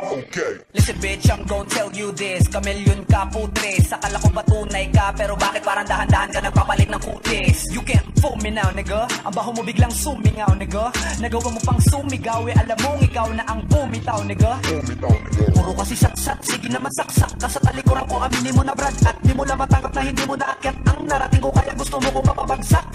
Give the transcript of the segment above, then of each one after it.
Okay. Listen bitch, I'm gon' tell you this. Kamilyon ka putres, akala ko ba tunay ka, pero bakit parang dahan-dahan ka nagpapalit ng kutis? You can't fool me now, nigga. Ang baho mo biglang sumingaw, nigga. Nagawa mo pang sumigaw, eh alam mong ikaw na ang bumitaw, nigga. Puro kasi satsat, sige naman saksak ka sa talikuran ko, aminin mo na brad. At di mo lang matanggap na hindi mo naakyat ang narating ko, kaya gusto mo ko mapabagsak.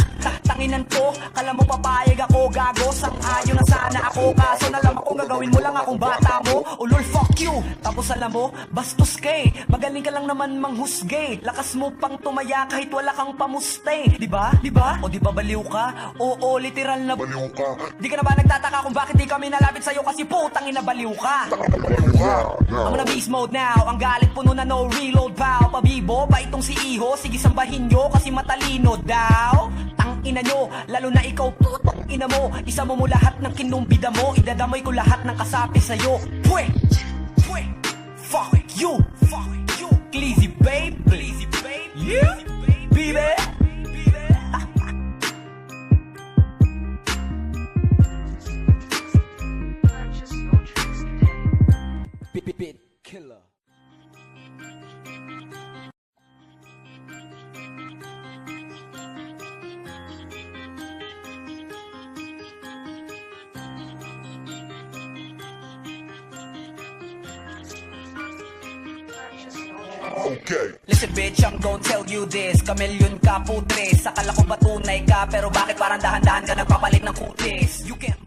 Tanginan ko, kala mo papayag ako, gago. Sang-ayon na sana ako, kaso nalaman ko gagawin mo lang akong bata mo. Ulol, fuck you. Tapos alam mo, bastos kay, magaling ka lang naman manghusgay. Lakas mo pang tumaya kahit wala kang pamustay. Diba? Diba? O di ba baliw ka? Oo, literal na Baliw ka. Di ka na ba nagtataka kung bakit di kami nalapit sa'yo kasi putang ina baliw ka? Baliw ka. I'm on a beast mode now. Ang galit puno na no reload pow. Pabibo ba itong si Iho? Sige sambahin nyo kasi matalino daw. Tang ina nyo, lalo na ikaw putang ina mo. Isa mo lahat ng kinumbida mo. Idadamay ko lahat ng kasapi sa'yo. Pwe! Pwe! Fuck you! Fuck you! Glizzy babe! Glizzy babe! Yeah! Baby! Bit killer. Okay. Listen bitch, I'm gon' tell you this. Kamilyon ka putres, akala ko ba tunay ka, pero bakit parang dahan-dahan ka nagpapalit ng kutis? You can't